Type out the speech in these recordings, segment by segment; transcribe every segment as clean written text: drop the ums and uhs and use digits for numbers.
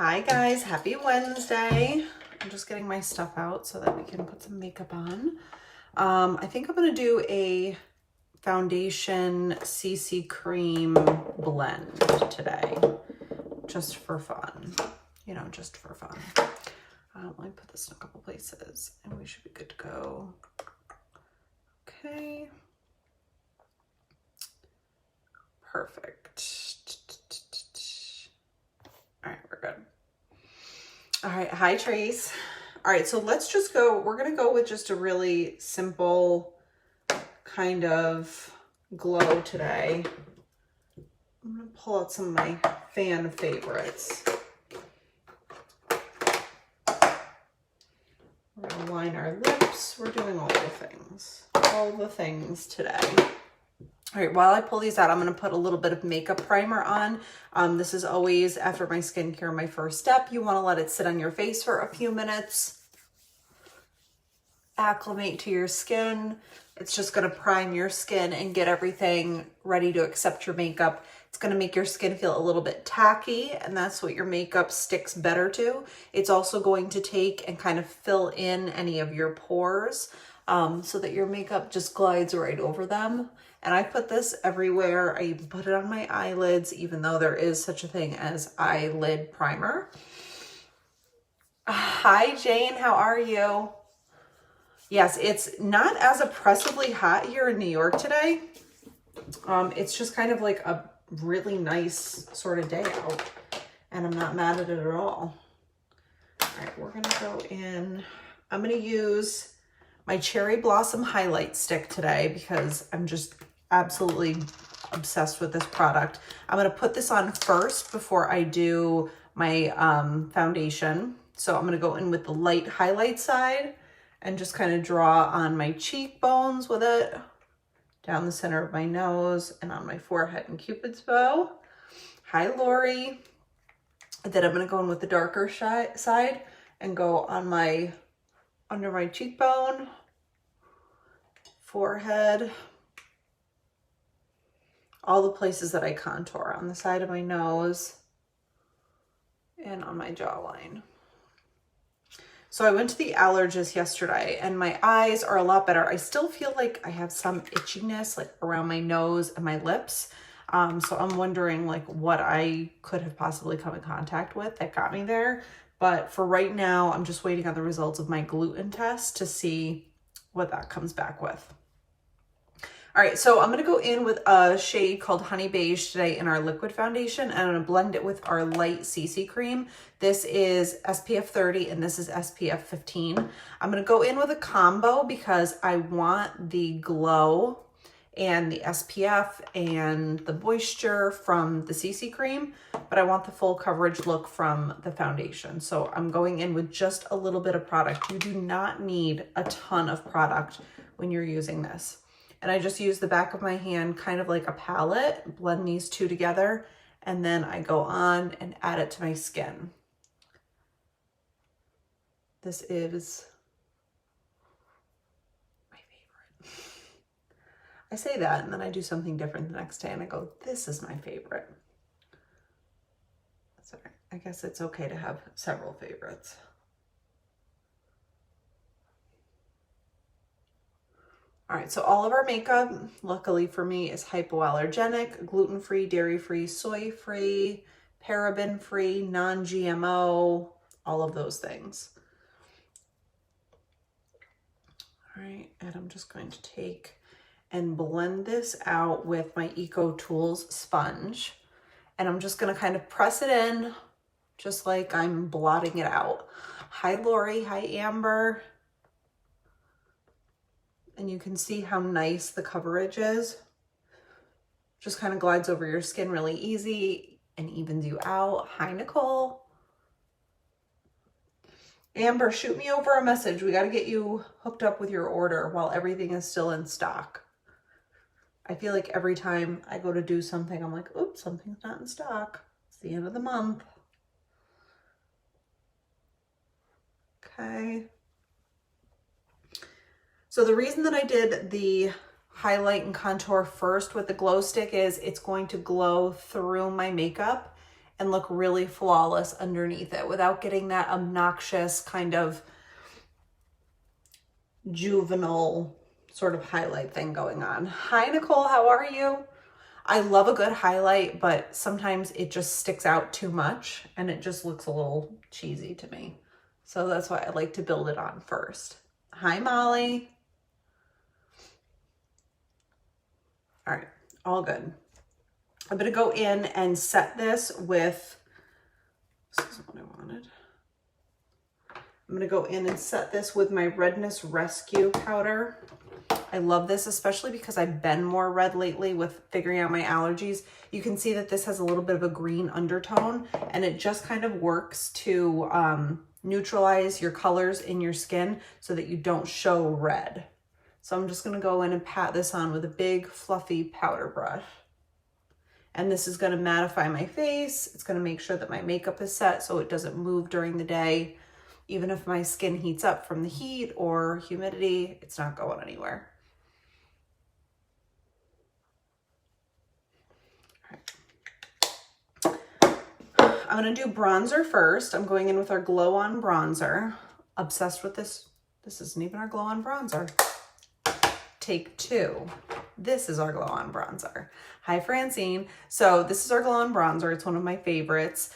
Hi guys, happy Wednesday. I'm just getting my stuff out so that we can put some makeup on. I think I'm gonna do a foundation CC cream blend today, just for fun, just for fun. Let me put this in a couple places and we should be good to go. Okay. Perfect. All right, we're good. All right, hi Trace. All right, so let's just go, we're gonna go with just a really simple kind of glow today. I'm gonna pull out some of my fan favorites. We're gonna line our lips. We're doing all the things today. All right, while I pull these out, I'm gonna put a little bit of makeup primer on. This is always after my skincare, my first step. You wanna let it sit on your face for a few minutes, acclimate to your skin. It's just gonna prime your skin and get everything ready to accept your makeup. It's gonna make your skin feel a little bit tacky, and that's what your makeup sticks better to. It's also going to take and kind of fill in any of your pores so that your makeup just glides right over them. And I put this everywhere. I even put it on my eyelids, even though there is such a thing as eyelid primer. Hi, Jane, how are you? Yes, it's not as oppressively hot here in New York today. It's just kind of like a really nice sort of day out, and I'm not mad at it at all. All right, we're gonna go in. I'm gonna use my Cherry Blossom Highlight Stick today because I'm just absolutely obsessed with this product. I'm gonna put this on first before I do my foundation. So I'm gonna go in with the light highlight side and just kind of draw on my cheekbones with it, down the center of my nose and on my forehead and Cupid's bow. Hi, Lori. Then I'm gonna go in with the darker side and go on my, under my cheekbone, forehead, all the places that I contour, on the side of my nose and on my jawline. So I went to the allergist yesterday and my eyes are a lot better. I still feel like I have some itchiness like around my nose and my lips. So I'm wondering like what I could have possibly come in contact with that got me there. But for right now, I'm just waiting on the results of my gluten test to see what that comes back with. All right, so I'm gonna go in with a shade called Honey Beige today in our liquid foundation, and I'm gonna blend it with our light CC cream. This is SPF 30 and this is SPF 15. I'm gonna go in with a combo because I want the glow and the SPF and the moisture from the CC cream, but I want the full coverage look from the foundation. So I'm going in with just a little bit of product. You do not need a ton of product when you're using this. And I just use the back of my hand, kind of like a palette, blend these two together, and then I go on and add it to my skin. This is my favorite. I say that and then I do something different the next day and I go, this is my favorite. That's all right. I guess it's okay to have several favorites. All right, so all of our makeup, luckily for me, is hypoallergenic, gluten-free, dairy-free, soy-free, paraben-free, non-GMO, all of those things. All right, and I'm just going to take and blend this out with my Eco Tools sponge. And I'm just gonna kind of press it in, just like I'm blotting it out. Hi, Lori, hi, Amber. And you can see how nice the coverage is. Just kind of glides over your skin really easy and evens you out. Hi, Nicole. Amber, shoot me over a message. We got to get you hooked up with your order while everything is still in stock. I feel like every time I go to do something, I'm like, oops, something's not in stock. It's the end of the month. Okay. So the reason that I did the highlight and contour first with the glow stick is it's going to glow through my makeup and look really flawless underneath it without getting that obnoxious kind of juvenile sort of highlight thing going on. Hi, Nicole, how are you? I love a good highlight, but sometimes it just sticks out too much and it just looks a little cheesy to me. So that's why I like to build it on first. Hi, Molly. All right, all good. I'm gonna go in and set this with, this isn't what I wanted. I'm gonna go in and set this with my Redness Rescue powder. I love this, especially because I've been more red lately with figuring out my allergies. You can see that this has a little bit of a green undertone, and it just kind of works to neutralize your colors in your skin so that you don't show red. So I'm just gonna go in and pat this on with a big fluffy powder brush. And this is gonna mattify my face. It's gonna make sure that my makeup is set so it doesn't move during the day. Even if my skin heats up from the heat or humidity, it's not going anywhere. All right. I'm gonna do bronzer first. I'm going in with our Glow On bronzer. Obsessed with this. This isn't even our Glow On bronzer. Take two. This is our Glow On bronzer. Hi, Francine. So this is our Glow On bronzer. It's one of my favorites.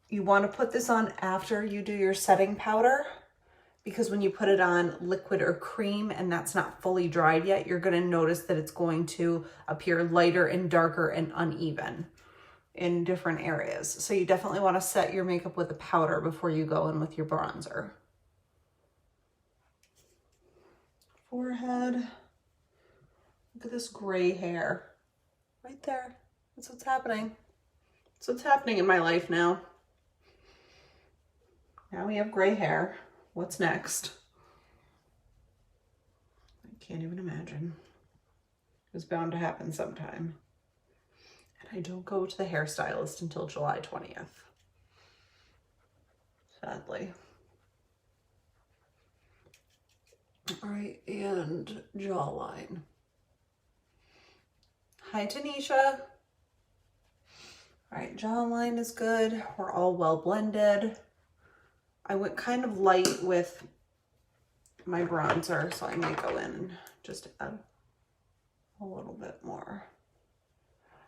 You want to put this on after you do your setting powder, because when you put it on liquid or cream and that's not fully dried yet, you're going to notice that it's going to appear lighter and darker and uneven in different areas. So you definitely want to set your makeup with a powder before you go in with your bronzer. Forehead. Look at this gray hair right there. That's what's happening. That's what's happening in my life now. Now we have gray hair. What's next? I can't even imagine. It was bound to happen sometime. And I don't go to the hairstylist until July 20th. Sadly. All right, and jawline. Hi, Tanisha. All right, jawline is good. We're all well blended. I went kind of light with my bronzer, so I might go in and just add a little bit more.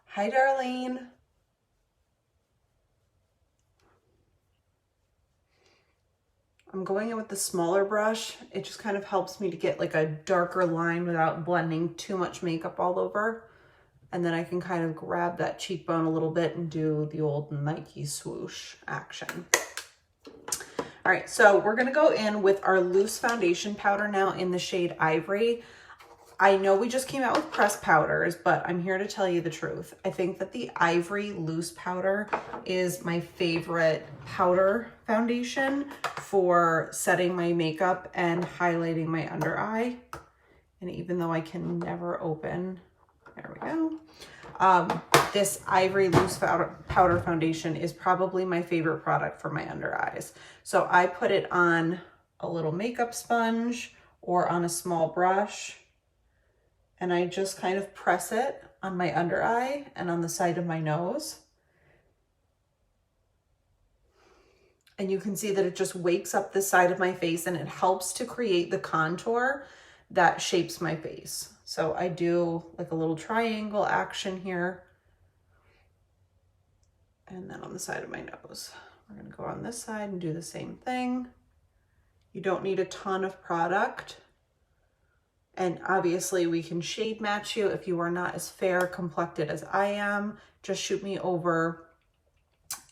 Hi, Darlene. I'm going in with the smaller brush. It just kind of helps me to get like a darker line without blending too much makeup all over. And then I can kind of grab that cheekbone a little bit and do the old Nike swoosh action. All right, so we're gonna go in with our loose foundation powder now in the shade Ivory. I know we just came out with pressed powders, but I'm here to tell you the truth. I think that the Ivory loose powder is my favorite powder foundation for setting my makeup and highlighting my under eye. And even though I can never open, there we go. This Ivory loose powder foundation is probably my favorite product for my under eyes. So I put it on a little makeup sponge or on a small brush, and I just kind of press it on my under eye and on the side of my nose. And you can see that it just wakes up the side of my face and it helps to create the contour that shapes my face. So I do like a little triangle action here. And then on the side of my nose. We're gonna go on this side and do the same thing. You don't need a ton of product. And obviously we can shade match you if you are not as fair complected as I am. Just shoot me over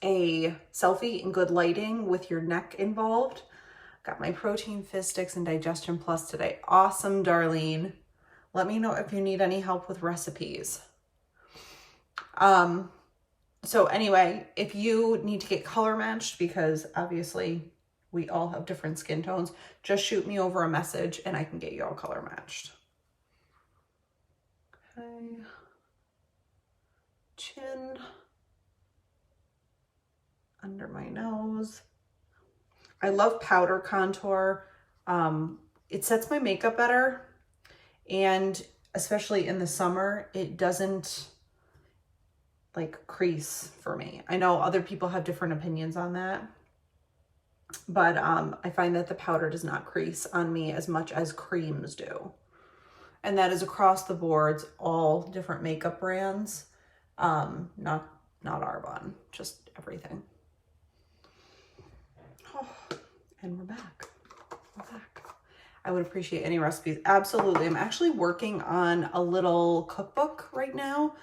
a selfie in good lighting with your neck involved. Got my Protein Fizz Sticks and Digestion Plus today. Awesome, Darlene. Let me know if you need any help with recipes. So anyway, if you need to get color matched, because obviously we all have different skin tones, just shoot me over a message and I can get you all color matched. Okay. Chin. Under my nose. I love powder contour. It sets my makeup better. And especially in the summer, it doesn't like crease for me. I know other people have different opinions on that, but I find that the powder does not crease on me as much as creams do. And that is across the boards, all different makeup brands, not Arbonne, just everything. Oh, and we're back. I would appreciate any recipes. Absolutely. I'm actually working on a little cookbook right now,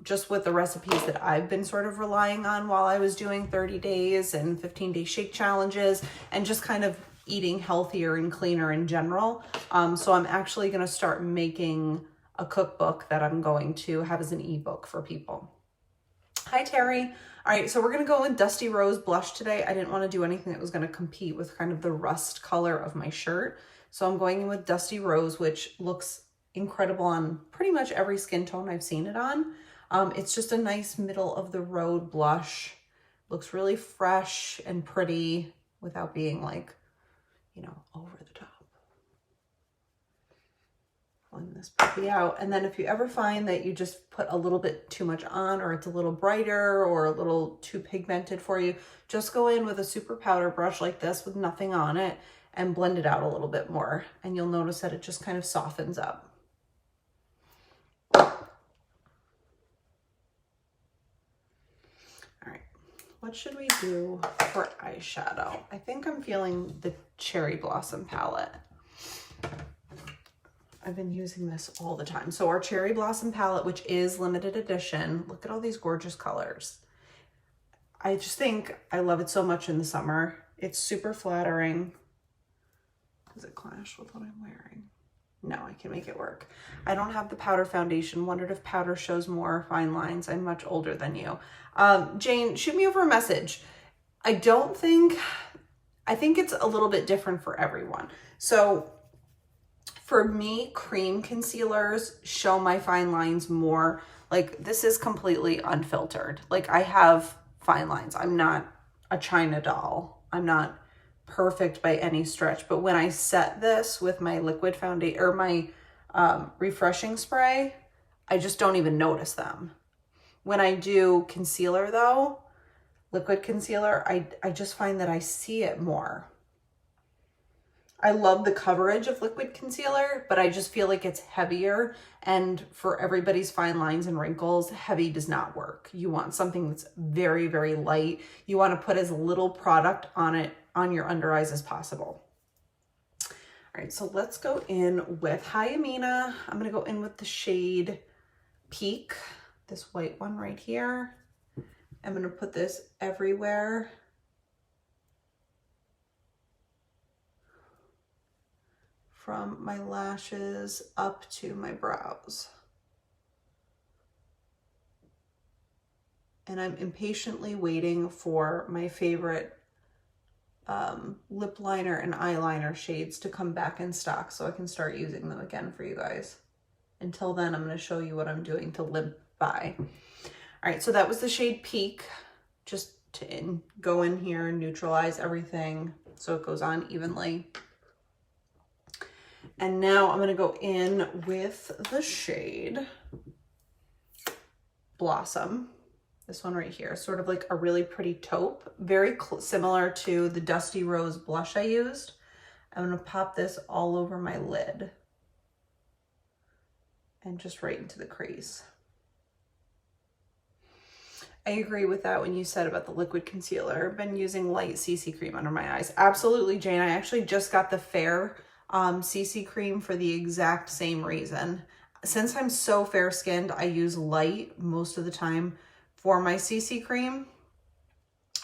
just with the recipes that I've been sort of relying on while I was doing 30 days and 15-day shake challenges and just kind of eating healthier and cleaner in general. So I'm actually going to start making a cookbook that I'm going to have as an ebook for people. Hi, Terry. All right, so we're going to go with Dusty Rose blush today. I didn't want to do anything that was going to compete with kind of the rust color of my shirt. So I'm going in with Dusty Rose, which looks incredible on pretty much every skin tone I've seen it on. It's just a nice middle of the road blush. Looks really fresh and pretty without being like, you know, over the top. Pulling this puppy out. And then if you ever find that you just put a little bit too much on, or it's a little brighter or a little too pigmented for you, just go in with a super powder brush like this with nothing on it and blend it out a little bit more. And you'll notice that it just kind of softens up. All right, what should we do for eyeshadow? I think I'm feeling the Cherry Blossom palette. I've been using this all the time. So our Cherry Blossom palette, which is limited edition, look at all these gorgeous colors. I just think I love it so much in the summer. It's super flattering. Does it clash with what I'm wearing? No, I can make it work. I don't have the powder foundation. Wondered if powder shows more fine lines. I'm much older than you. Jane, shoot me over a message. I think it's a little bit different for everyone. So for me, cream concealers show my fine lines more. Like, this is completely unfiltered. Like, I have fine lines. I'm not a China doll. I'm not perfect by any stretch. But when I set this with my liquid foundation or my refreshing spray, I just don't even notice them. When I do concealer though, liquid concealer, I just find that I see it more. I love the coverage of liquid concealer, but I just feel like it's heavier, and for everybody's fine lines and wrinkles, heavy does not work. You want something that's very, very light. You want to put as little product on it, on your under eyes as possible. All right, so let's go in with, hi Amina. I'm going to go in with the shade Peak, this white one right here. I'm going to put this everywhere. From my lashes up to my brows. And I'm impatiently waiting for my favorite lip liner and eyeliner shades to come back in stock so I can start using them again for you guys. Until then, I'm going to show you what I'm doing to limp by. All right, so that was the shade Peak. Just to go in here and neutralize everything so it goes on evenly. And now I'm going to go in with the shade Blossom. This one right here, sort of like a really pretty taupe, very similar to the Dusty Rose blush I used. I'm going to pop this all over my lid and just right into the crease. I agree with that when you said about the liquid concealer. I've been using light CC cream under my eyes. Absolutely, Jane. I actually just got the Fair CC cream for the exact same reason. Since I'm so fair skinned, I use light most of the time for my CC cream.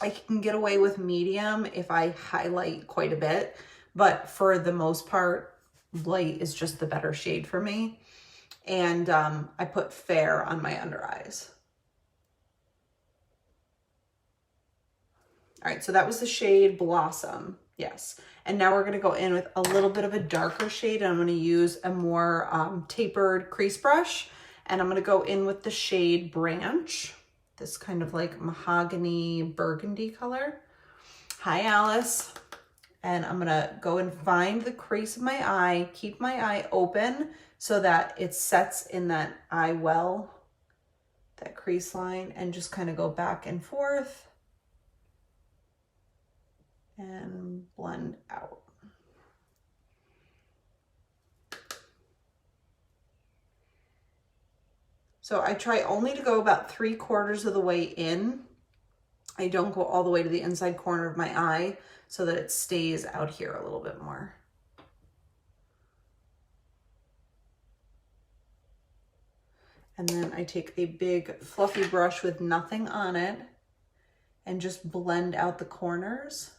I can get away with medium if I highlight quite a bit, but for the most part, light is just the better shade for me. And I put Fair on my under eyes. All right, so that was the shade Blossom. Yes. And now we're going to go in with a little bit of a darker shade. And I'm going to use a more tapered crease brush. And I'm going to go in with the shade Branch. This kind of like mahogany burgundy color. Hi, Alice. And I'm going to go and find the crease of my eye. Keep my eye open so that it sets in that eye well. that crease line and just kind of go back and forth and blend out. So I try only to go about 3/4 of the way in. I don't go all the way to the inside corner of my eye so that it stays out here a little bit more. And then I take a big fluffy brush with nothing on it and just blend out the corners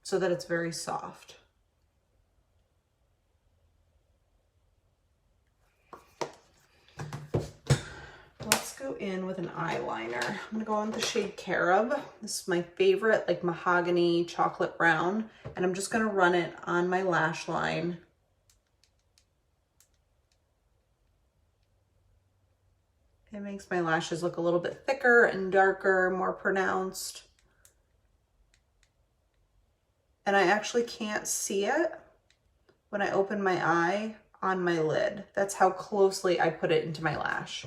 so that it's very soft. Let's go in with an eyeliner. I'm gonna go in with the shade Carob. This is my favorite, like mahogany chocolate brown, and I'm just gonna run it on my lash line. It makes my lashes look a little bit thicker and darker, more pronounced. And I actually can't see it when I open my eye on my lid. That's how closely I put it into my lash.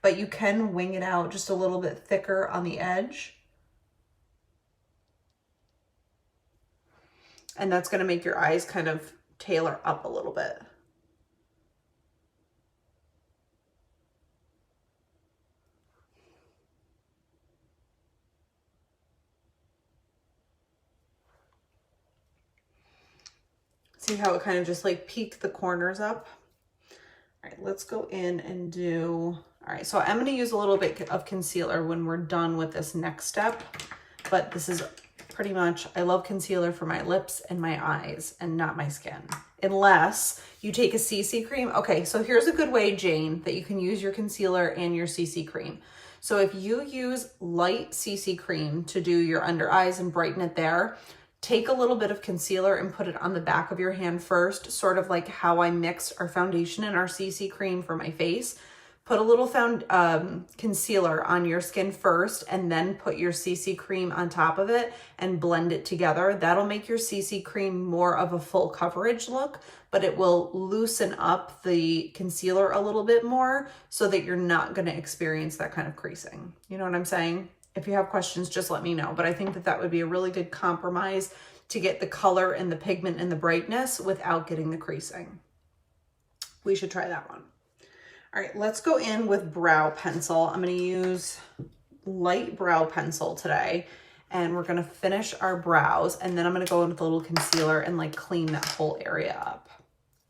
But you can wing it out just a little bit thicker on the edge. And that's gonna make your eyes kind of tailor up a little bit. See how it kind of just like peaked the corners up? All right, let's go in and do, all right, so I'm gonna use a little bit of concealer when we're done with this next step, but this is pretty much, I love concealer for my lips and my eyes and not my skin, unless you take a CC cream. Okay, so here's a good way, Jane, that you can use your concealer and your CC cream. So if you use light CC cream to do your under eyes and brighten it there, take a little bit of concealer and put it on the back of your hand first, sort of like how I mixed our foundation and our CC cream for my face. Put a little concealer on your skin first and then put your CC cream on top of it and blend it together. That'll make your CC cream more of a full coverage look, but it will loosen up the concealer a little bit more so that you're not gonna experience that kind of creasing. You know what I'm saying? If you have questions, just let me know. But I think that that would be a really good compromise to get the color and the pigment and the brightness without getting the creasing. We should try that one. All right, let's go in with brow pencil. I'm gonna use light brow pencil today, and we're gonna finish our brows, and then I'm gonna go in with a little concealer and like clean that whole area up.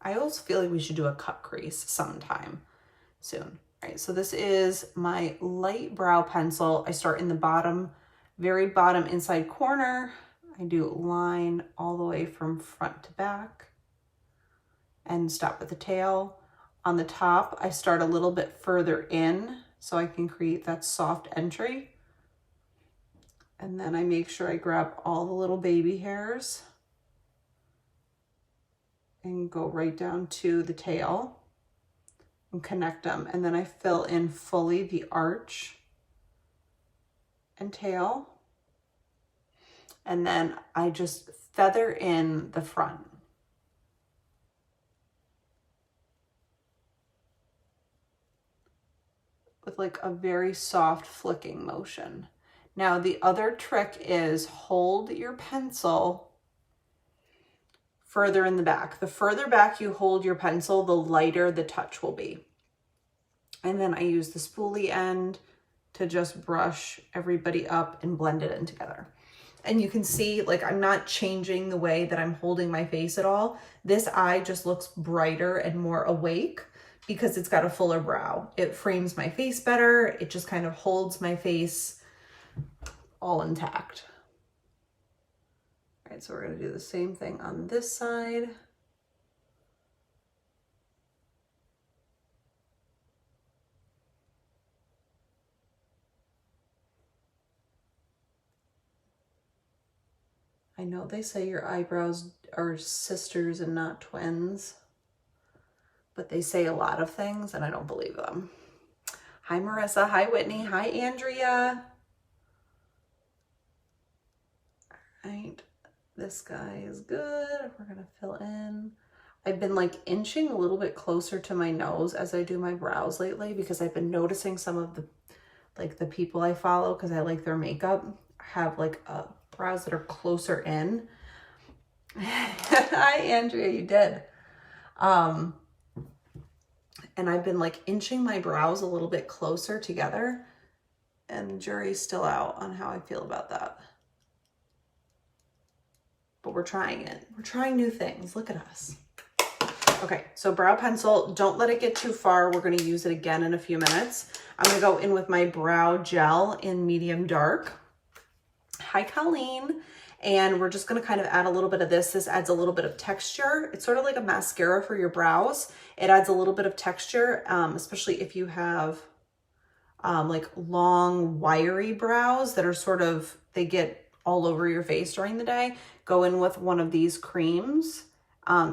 I also feel like we should do a cut crease sometime soon. All right, so this is my light brow pencil. I start in the bottom, very bottom inside corner. I do line all the way from front to back and stop at the tail. On the top, I start a little bit further in so I can create that soft entry. And then I make sure I grab all the little baby hairs and go right down to the tail and connect them. And then I fill in fully the arch and tail. And then I just feather in the front. With like a very soft flicking motion. Now the other trick is hold your pencil further in the back. The further back you hold your pencil, the lighter the touch will be. And then I use the spoolie end to just brush everybody up and blend it in together. And you can see, like, I'm not changing the way that I'm holding my face at all. This eye just looks brighter and more awake because it's got a fuller brow. It frames my face better. It just kind of holds my face all intact. All right, so we're gonna do the same thing on this side. I know they say your eyebrows are sisters and not twins, but they say a lot of things and I don't believe them. Hi, Marissa. Hi, Whitney. Hi, Andrea. All right, this guy is good. We're gonna fill in. I've been like inching a little bit closer to my nose as I do my brows lately, because I've been noticing some of the, like the people I follow, because I like their makeup, have like brows that are closer in. Hi, Andrea, you did. And I've been like inching my brows a little bit closer together, and the jury's still out on how I feel about that. But we're trying it. We're trying new things. Look at us. Okay, so brow pencil, don't let it get too far. We're gonna use it again in a few minutes. I'm gonna go in with my brow gel in medium dark. Hi, Colleen. And we're just gonna kind of add a little bit of this. This adds a little bit of texture. It's sort of like a mascara for your brows. It adds a little bit of texture, especially if you have like long, wiry brows that are sort of, they get all over your face during the day. Go in with one of these creams.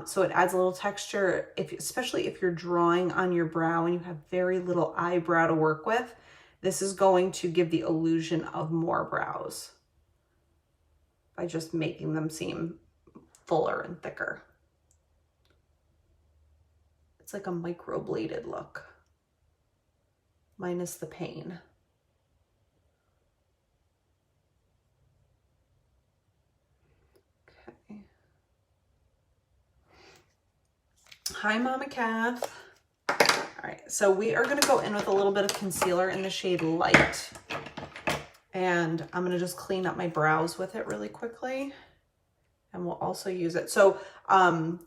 So it adds a little texture, especially if you're drawing on your brow and you have very little eyebrow to work with. This is going to give the illusion of more brows by just making them seem fuller and thicker. It's like a microbladed look, minus the pain. Okay. Hi, Mama Kath. All right, so we are gonna go in with a little bit of concealer in the shade Light. And I'm gonna just clean up my brows with it really quickly. And we'll also use it. So, let's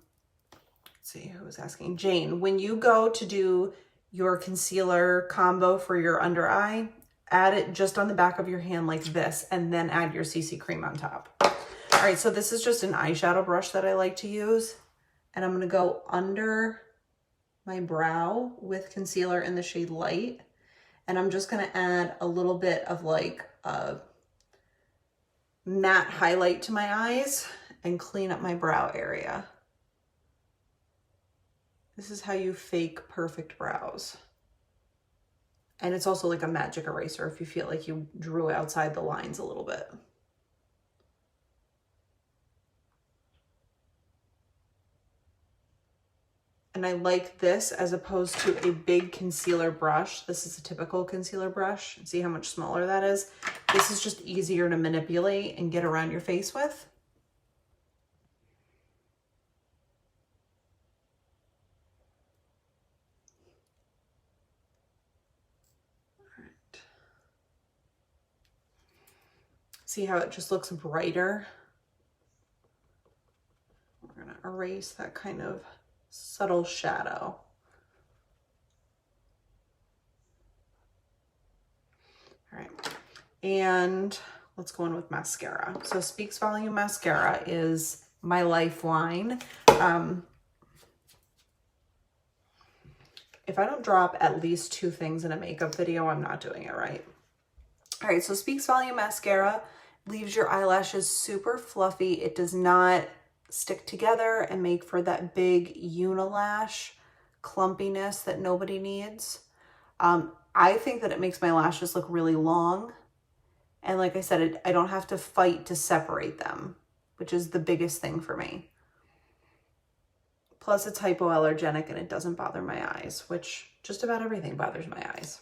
see who was asking. Jane, when you go to do your concealer combo for your under eye, add it just on the back of your hand like this, and then add your CC cream on top. All right, so this is just an eyeshadow brush that I like to use. And I'm gonna go under my brow with concealer in the shade Light. And I'm just gonna add a little bit of like a matte highlight to my eyes and clean up my brow area. This is how you fake perfect brows. And it's also like a magic eraser if you feel like you drew outside the lines a little bit. And I like this as opposed to a big concealer brush. This is a typical concealer brush. See how much smaller that is? This is just easier to manipulate and get around your face with. All right. See how it just looks brighter? We're gonna erase that kind of subtle shadow. All right, and let's go in with mascara. So Speaks Volume Mascara is my lifeline. If I don't drop at least 2 things in a makeup video, I'm not doing it right. All right, so Speaks Volume Mascara leaves your eyelashes super fluffy. It does not stick together and make for that big unilash clumpiness that nobody needs. I think that it makes my lashes look really long. And like I said, I don't have to fight to separate them, which is the biggest thing for me. Plus it's hypoallergenic and it doesn't bother my eyes, which just about everything bothers my eyes.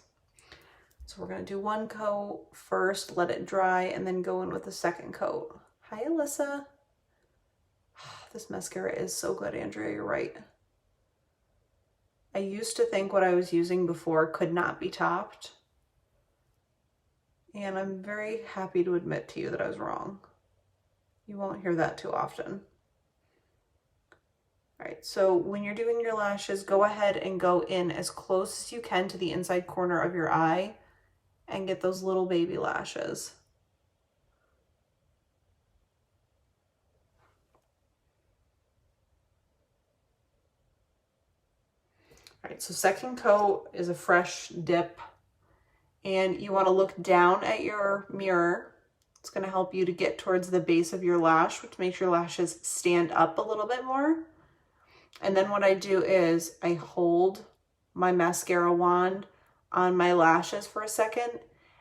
So we're gonna do 1 coat first, let it dry, and then go in with the second coat. Hi, Alyssa. This mascara is so good, Andrea, you're right. I used to think what I was using before could not be topped. And I'm very happy to admit to you that I was wrong. You won't hear that too often. All right, so when you're doing your lashes, go ahead and go in as close as you can to the inside corner of your eye and get those little baby lashes. All right, so second coat is a fresh dip, and you want to look down at your mirror. It's going to help you to get towards the base of your lash, which makes your lashes stand up a little bit more. And then what I do is I hold my mascara wand on my lashes for a second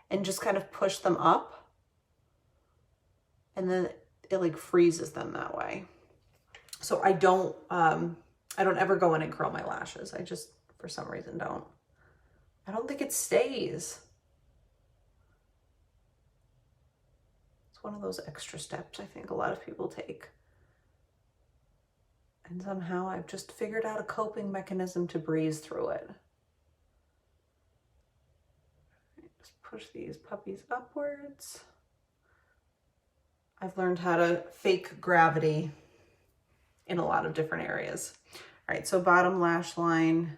and just kind of push them up. And then it like freezes them that way. So I don't I don't ever go in and curl my lashes. I just, for some reason, don't. I don't think it stays. It's one of those extra steps I think a lot of people take. And somehow I've just figured out a coping mechanism to breeze through it. Just push these puppies upwards. I've learned how to fake gravity in a lot of different areas. All right, so bottom lash line.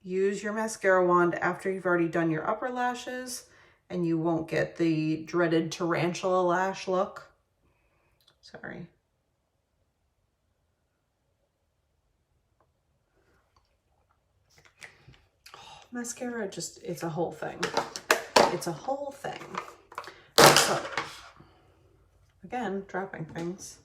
Use your mascara wand after you've already done your upper lashes, and you won't get the dreaded tarantula lash look. Sorry. Oh, mascara just, it's a whole thing. It's a whole thing. So, again, dropping things.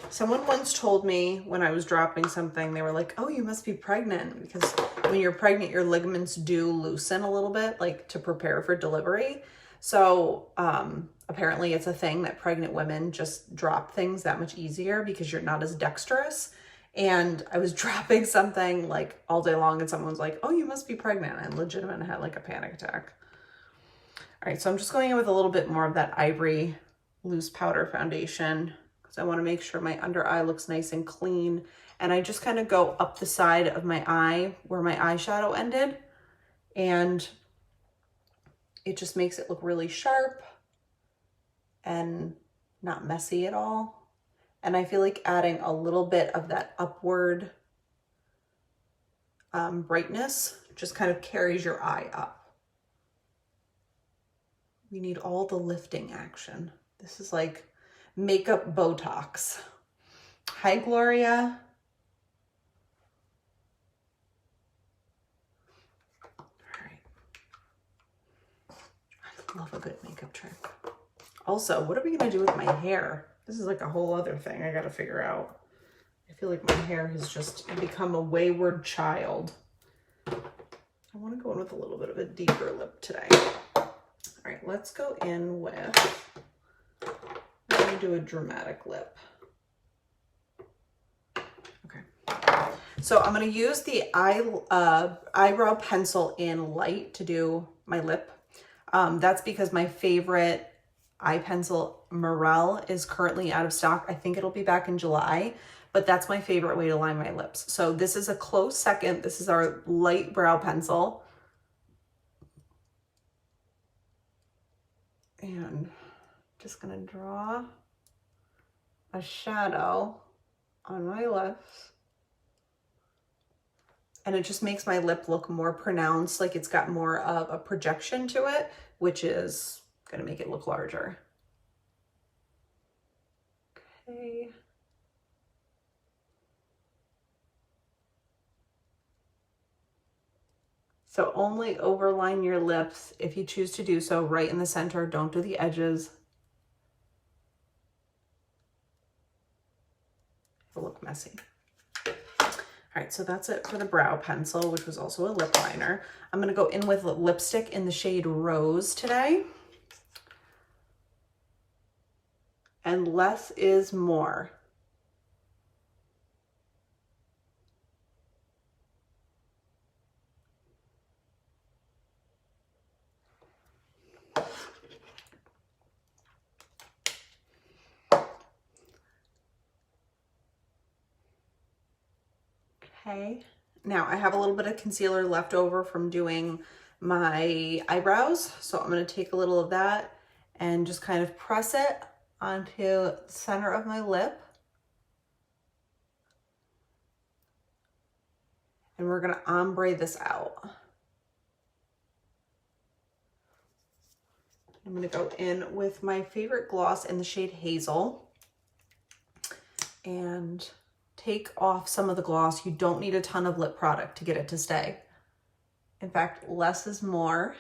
Someone once told me when I was dropping something, they were like, oh, you must be pregnant, because when you're pregnant, your ligaments do loosen a little bit, like to prepare for delivery. So apparently it's a thing that pregnant women just drop things that much easier because you're not as dexterous. And I was dropping something like all day long and someone was like, oh, you must be pregnant. And legitimately had like a panic attack. All right, so I'm just going in with a little bit more of that Ivory loose powder foundation. I want to make sure my under eye looks nice and clean. And I just kind of go up the side of my eye where my eyeshadow ended. And it just makes it look really sharp and not messy at all. And I feel like adding a little bit of that upward brightness just kind of carries your eye up. We need all the lifting action. This is like makeup Botox. Hi, Gloria. All right. I love a good makeup trick. Also, what are we gonna do with my hair? This is like a whole other thing I gotta figure out. I feel like my hair has just become a wayward child. I wanna go in with a little bit of a deeper lip today. All right, let's go in with, I'm gonna do a dramatic lip. Okay. So I'm gonna use the eyebrow pencil in light to do my lip. That's because my favorite eye pencil, Morel, is currently out of stock. I think it'll be back in July, but that's my favorite way to line my lips. So this is a close second. This is our light brow pencil. And just gonna draw a shadow on my lips. And it just makes my lip look more pronounced, like it's got more of a projection to it, which is gonna make it look larger. Okay. So only overline your lips if you choose to do so, right in the center. Don't do the edges. It'll look messy. All right, so that's it for the brow pencil, which was also a lip liner. I'm gonna go in with lipstick in the shade Rose today. And less is more. Okay, now I have a little bit of concealer left over from doing my eyebrows. So I'm gonna take a little of that and just kind of press it onto the center of my lip. And we're gonna ombre this out. I'm gonna go in with my favorite gloss in the shade Hazel and take off some of the gloss. You don't need a ton of lip product to get it to stay. In fact, less is more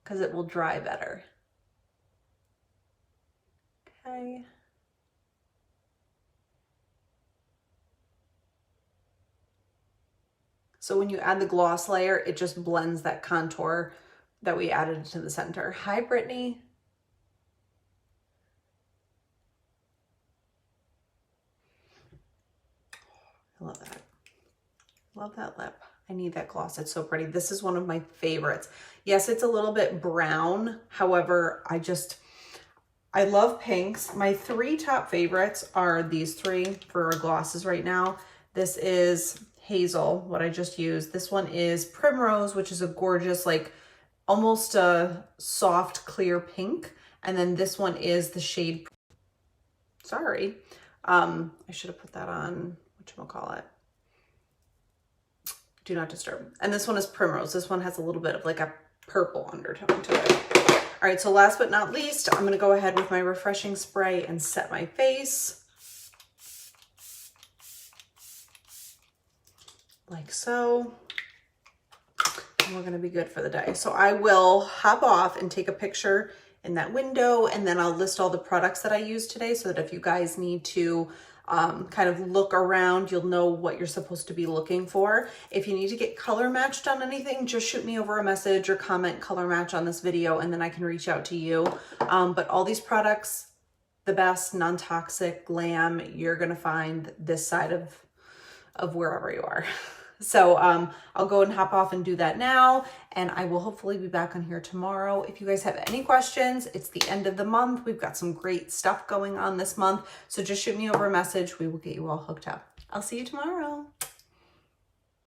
because it will dry better. Okay. So when you add the gloss layer, it just blends that contour that we added to the center. Hi, Brittany. I love that. Love that lip. I need that gloss. It's so pretty. This is one of my favorites. Yes, it's a little bit brown. However, I love pinks. My 3 top favorites are these 3 for glosses right now. This is Hazel, what I just used. This one is Primrose, which is a gorgeous, like almost a soft, clear pink. And then this one is the shade, sorry. I should have put that on, whatchamacallit? Do Not Disturb. And this one is Primrose. This one has a little bit of like a purple undertone to it. All right, so last but not least, I'm gonna go ahead with my refreshing spray and set my face. Like so. And we're gonna be good for the day. So I will hop off and take a picture in that window, and then I'll list all the products that I used today so that if you guys need to kind of look around, you'll know what you're supposed to be looking for. If you need to get color matched on anything, just shoot me over a message or comment color match on this video, and then I can reach out to you. But all these products, the best, non-toxic, glam, you're gonna find this side of wherever you are. So I'll go and hop off and do that now, and I will hopefully be back on here tomorrow. If you guys have any questions, it's the end of the month. We've got some great stuff going on this month, so just shoot me over a message. We will get you all hooked up. I'll see you tomorrow.